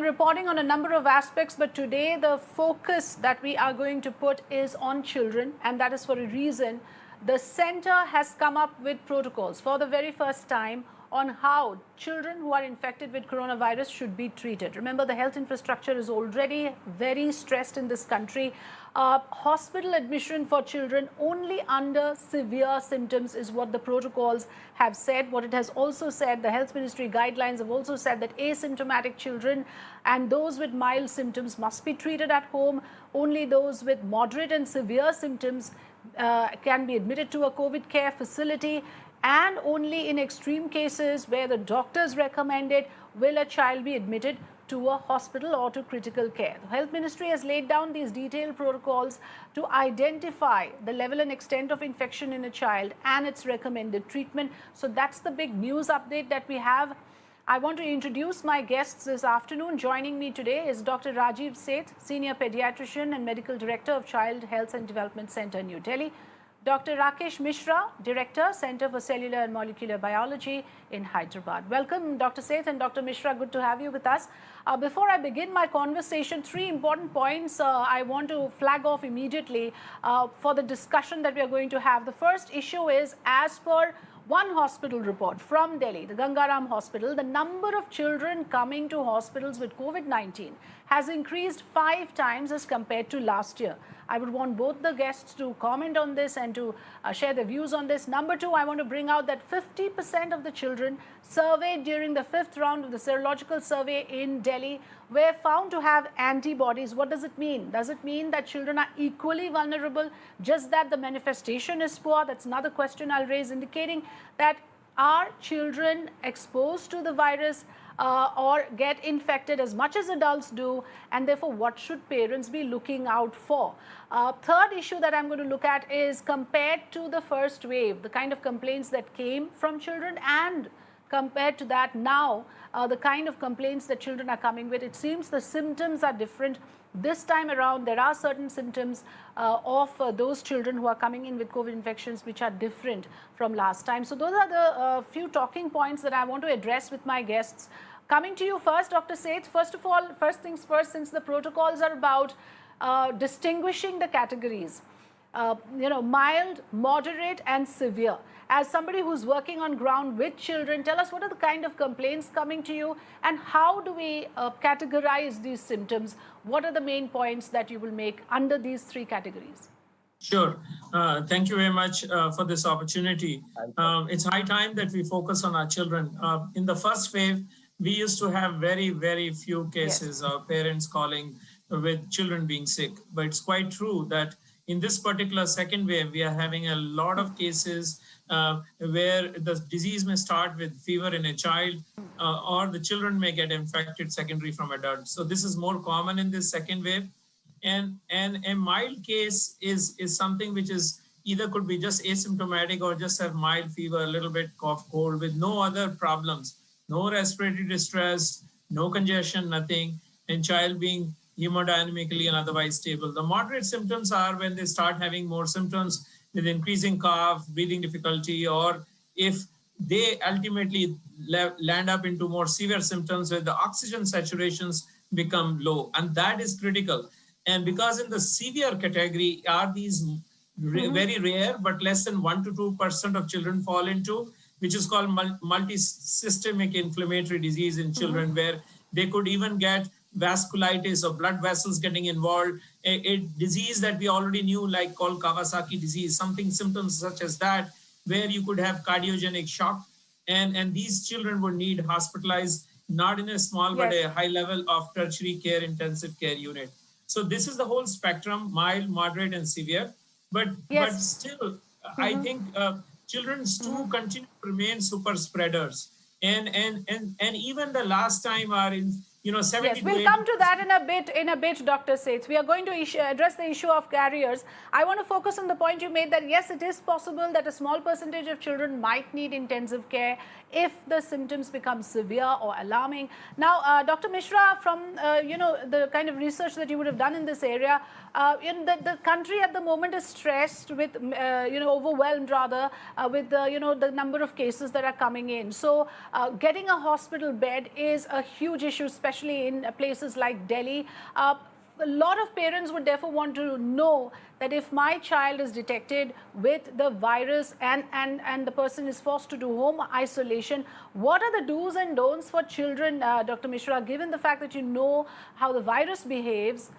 been reporting on a number of aspects, but today the focus that we are going to put is on children, and that is for a reason. The center has come up with protocols for the very first time on how children who are infected with coronavirus should be treated. Remember, the health infrastructure is already very stressed in this country. Hospital admission for children only under severe symptoms is what the protocols have said. What it has also said, the health ministry guidelines have also said that asymptomatic children and those with mild symptoms must be treated at home. Only those with moderate and severe symptoms can be admitted to a COVID care facility, and only in extreme cases where the doctors recommend it will a child be admitted to a hospital or to critical care. The Health Ministry has laid down these detailed protocols to identify the level and extent of infection in a child and its recommended treatment. So that's the big news update that we have. I want to introduce my guests this afternoon. Joining me today is Dr. Rajiv Seth, Senior Pediatrician and Medical Director of Child Health and Development Center, New Delhi. Dr. Rakesh Mishra, Director, Center for Cellular and Molecular Biology in Hyderabad. Welcome, Dr. Seth and Dr. Mishra. Good to have you with us. Before I begin my conversation, three important points I want to flag off immediately for the discussion that we are going to have. The first issue is, as per one hospital report from Delhi, the Gangaram Hospital, the number of children coming to hospitals with COVID-19 has increased 5 times as compared to last year. I would want both the guests to comment on this and to share their views on this. Number two, I want to bring out that 50% of the children surveyed during the 5th round of the serological survey in Delhi were found to have antibodies. What does it mean? Does it mean that children are equally vulnerable, just that the manifestation is poor? That's another question I'll raise, indicating that are children exposed to the virus or get infected as much as adults do, and therefore what should parents be looking out for? Third issue that I'm going to look at is, compared to the first wave, the kind of complaints that came from children, and compared to that now, the kind of complaints that children are coming with, it seems the symptoms are different. This time around, there are certain symptoms of those children who are coming in with COVID infections which are different from last time. So those are the few talking points that I want to address with my guests. Coming to you first, Dr. Seth. First of all, first things first, since the protocols are about distinguishing the categories, mild, moderate and severe. As somebody who's working on ground with children, tell us what are the kind of complaints coming to you and how do we categorize these symptoms? What are the main points that you will make under these 3 categories? Sure. Thank you very much for this opportunity. It's high time that we focus on our children. In the first wave, we used to have very, very few cases of parents calling with children being sick. But it's quite true that in this particular second wave, we are having a lot of cases where the disease may start with fever in a child, or the children may get infected secondary from adults. So this is more common in this second wave. And a mild case is something which is either could be just asymptomatic or just have mild fever, a little bit cough, cold with no other problems, no respiratory distress, no congestion, nothing, and child being hemodynamically and otherwise stable. The moderate symptoms are when they start having more symptoms with increasing cough, breathing difficulty, or if they ultimately land up into more severe symptoms where the oxygen saturations become low, and that is critical. And because in the severe category are these very rare, but less than 1 to 2% of children fall into, which is called multisystemic inflammatory disease in children, where they could even get vasculitis or blood vessels getting involved, a disease that we already knew, like called Kawasaki disease, symptoms such as that, where you could have cardiogenic shock. And these children would need hospitalized, not in a small, but a high level of tertiary care, intensive care unit. So this is the whole spectrum, mild, moderate, and severe. But still, I think children too continue to remain super spreaders. And even the last time are in, 70 Yes, we'll come to that in a bit, Dr. Seth. We are going to address the issue of carriers. I want to focus on the point you made that yes, it is possible that a small percentage of children might need intensive care if the symptoms become severe or alarming. Now, Dr. Mishra, from the kind of research that you would have done in this area, the country at the moment is stressed with, overwhelmed rather with the number of cases that are coming in. So, getting a hospital bed is a huge issue, especially especially in places like Delhi. A lot of parents would therefore want to know that if my child is detected with the virus and the person is forced to do home isolation, what are the do's and don'ts for children, Dr. Mishra, given the fact that you know how the virus behaves?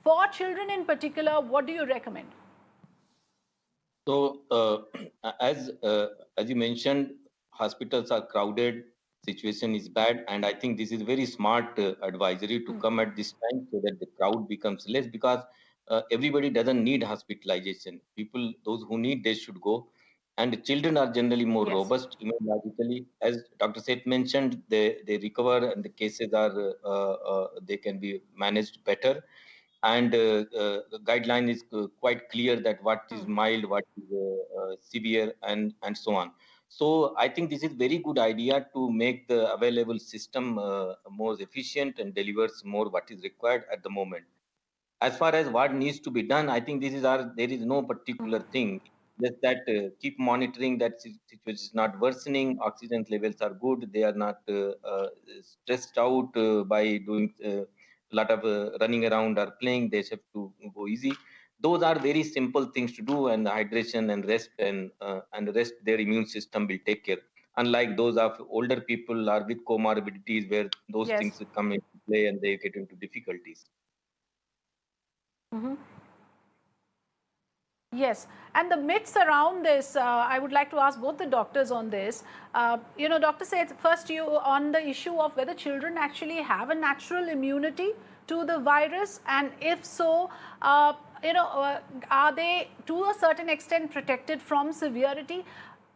For children in particular, what do you recommend? So, as you mentioned, hospitals are crowded, situation is bad, and I think this is very smart advisory to come at this time so that the crowd becomes less because everybody doesn't need hospitalization. People, those who need, they should go. And the children are generally more Yes. robust immunologically. As Dr. Seth mentioned, they recover and the cases are they can be managed better, and the guideline is quite clear that what is mild, what is severe, and so on. So I think this is very good idea to make the available system more efficient and delivers more what is required at the moment. As far as what needs to be done, I think this is our, there is no particular thing. Just that keep monitoring that situation is not worsening, oxygen levels are good, they are not stressed out by doing a lot of running around or playing, they have to go easy. Those are very simple things to do, and hydration and the rest their immune system will take care. Unlike those of older people or with comorbidities where those Yes. things come into play and they get into difficulties. Yes, and the myths around this, I would like to ask both the doctors on this. Doctor said first you on the issue of whether children actually have a natural immunity to the virus, and if so, are they to a certain extent protected from severity?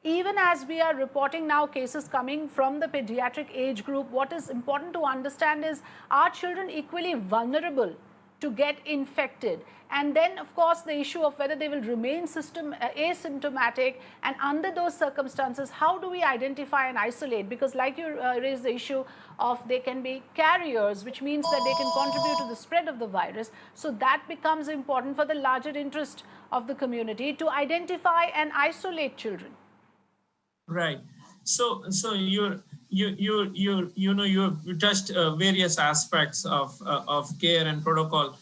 Even as we are reporting now cases coming from the pediatric age group, what is important to understand is, are children equally vulnerable to get infected? And then, of course, the issue of whether they will remain asymptomatic, and under those circumstances, how do we identify and isolate? Because like you raised the issue of they can be carriers, which means that they can contribute to the spread of the virus. So that becomes important for the larger interest of the community to identify and isolate children. Right. So you touched various aspects of care and protocol.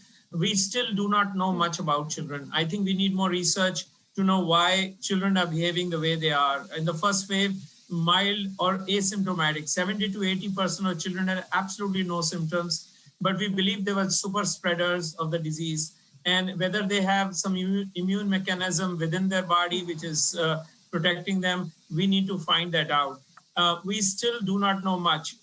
We still do not know much about children. I think we need more research to know why children are behaving the way they are. In the first wave, mild or asymptomatic, 70 to 80% of children had absolutely no symptoms, but we believe they were super spreaders of the disease. And whether they have some immune mechanism within their body, which is protecting them, we need to find that out. We still do not know much.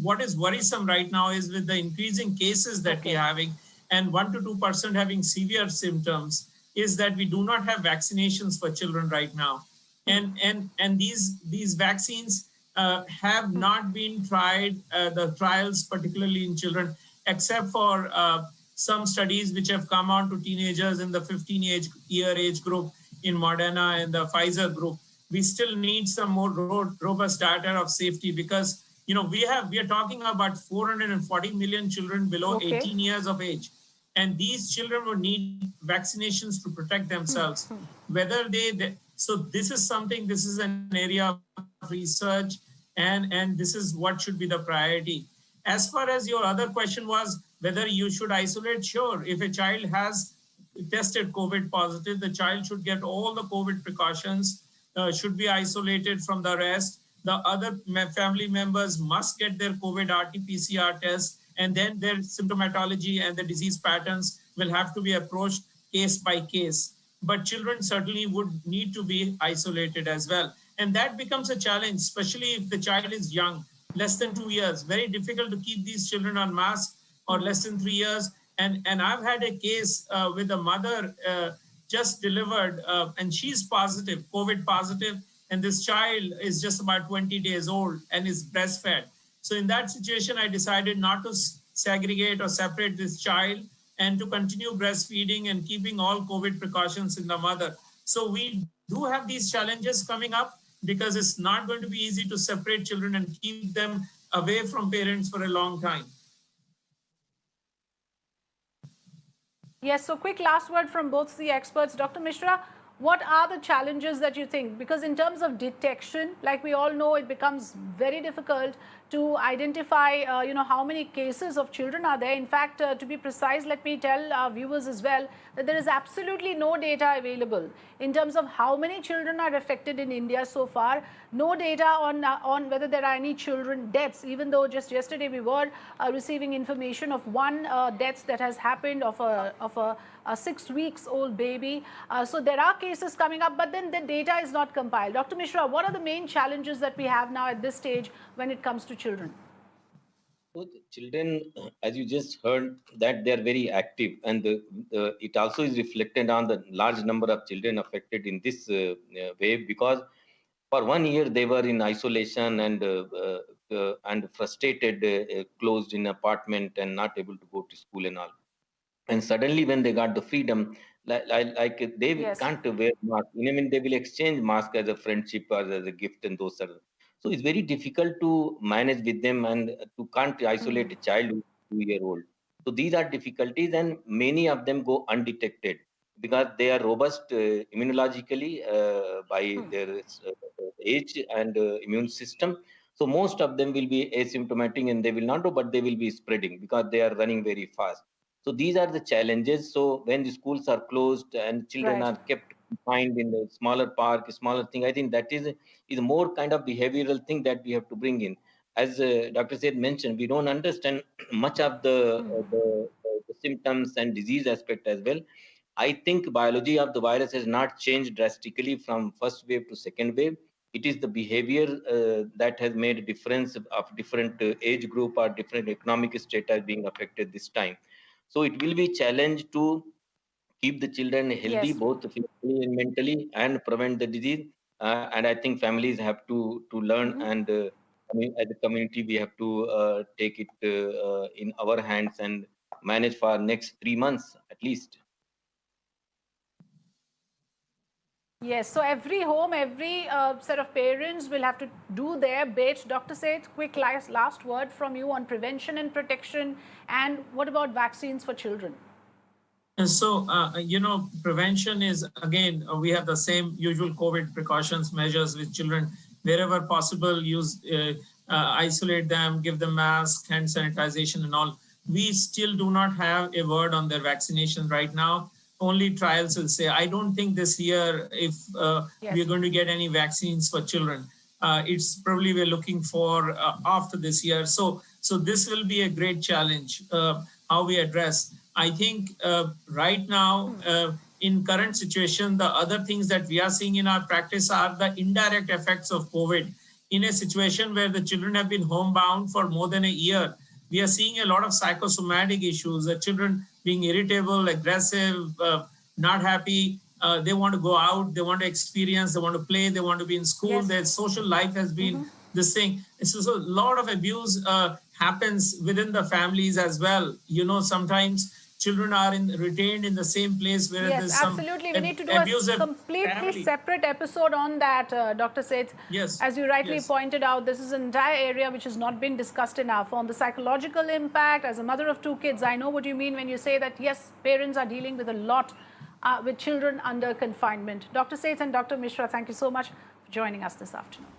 What is worrisome right now is with the increasing cases that we're having, and 1 to 2% having severe symptoms, is that we do not have vaccinations for children right now. And these vaccines have not been tried, the trials particularly in children, except for some studies which have come on to teenagers in the 15-year age group in Moderna and the Pfizer group. We still need some more robust data of safety, because we are talking about 440 million children below 18 years of age, and these children will need vaccinations to protect themselves. So this is an area of research, and this is what should be the priority. As far as your other question was whether you should isolate, sure. If a child has tested COVID positive, the child should get all the COVID precautions, should be isolated from the rest. The other family members must get their COVID RT-PCR test, and then their symptomatology and the disease patterns will have to be approached case by case. But children certainly would need to be isolated as well. And that becomes a challenge, especially if the child is young, less than 2 years. Very difficult to keep these children on mask, or less than 3 years. And I've had a case with a mother just delivered, and she's positive, COVID positive, and this child is just about 20 days old and is breastfed. So in that situation, I decided not to segregate or separate this child, and to continue breastfeeding and keeping all COVID precautions in the mother. So we do have these challenges coming up, because it's not going to be easy to separate children and keep them away from parents for a long time. Yes, so quick last word from both the experts. Dr. Mishra, what are the challenges that you think? Because in terms of detection, like we all know, it becomes very difficult to identify, how many cases of children are there. In fact, to be precise, let me tell our viewers as well that there is absolutely no data available in terms of how many children are affected in India so far. No data on whether there are any children deaths, even though just yesterday we were receiving information of one death that has happened of a 6 weeks old baby. So there are cases coming up, but then the data is not compiled. Dr. Mishra, what are the main challenges that we have now at this stage when it comes to children? So the children, as you just heard, that they are very active, and it also is reflected on the large number of children affected in this wave, because for 1 year they were in isolation and frustrated, closed in apartment and not able to go to school and all. And suddenly when they got the freedom, like they Yes. can't wear mask. I mean, they will exchange mask as a friendship or as a gift, and those are, so it's very difficult to manage with them, and to can't isolate a child who's 2 year old. So these are difficulties, and many of them go undetected because they are robust immunologically by their age and immune system. So most of them will be asymptomatic and they will not do, but they will be spreading because they are running very fast. So these are the challenges. So when the schools are closed and children Right. are kept confined in the smaller park, smaller thing, I think that is more kind of behavioral thing that we have to bring in. As Dr. Said mentioned, we don't understand much of the symptoms and disease aspect as well. I think biology of the virus has not changed drastically from first wave to second wave. It is the behavior that has made a difference of different age group or different economic status being affected this time. So it will be challenge to keep the children healthy, Yes. both physically and mentally, and prevent the disease. And I think families have to learn, and I mean, as a community, we have to take it in our hands and manage for next 3 months at least. Yes, so every home, every set of parents will have to do their bit. Dr. Said, quick last word from you on prevention and protection, and what about vaccines for children? And so, prevention is, again, we have the same usual COVID precautions measures with children. Wherever possible, isolate them, give them masks, hand sanitization and all. We still do not have a word on their vaccination right now. Only trials will say. I don't think this year, if we're going to get any vaccines for children, it's probably we're looking for after this year. So this will be a great challenge, how we address. I think right now, in current situation, the other things that we are seeing in our practice are the indirect effects of COVID. In a situation where the children have been homebound for more than a year, we are seeing a lot of psychosomatic issues, the children being irritable, aggressive, not happy. They want to go out, they want to experience, they want to play, they want to be in school. Yes. Their social life has been this thing. So a lot of abuse happens within the families as well. Sometimes children are retained in the same place where Yes, there's some absolutely. We need to do abusive a completely family. separate episode on that, Dr. Seth. Yes. As you rightly Yes. pointed out, this is an entire area which has not been discussed enough. On the psychological impact, as a mother of 2 kids, I know what you mean when you say that, yes, parents are dealing with a lot with children under confinement. Dr. Seth and Dr. Mishra, thank you so much for joining us this afternoon.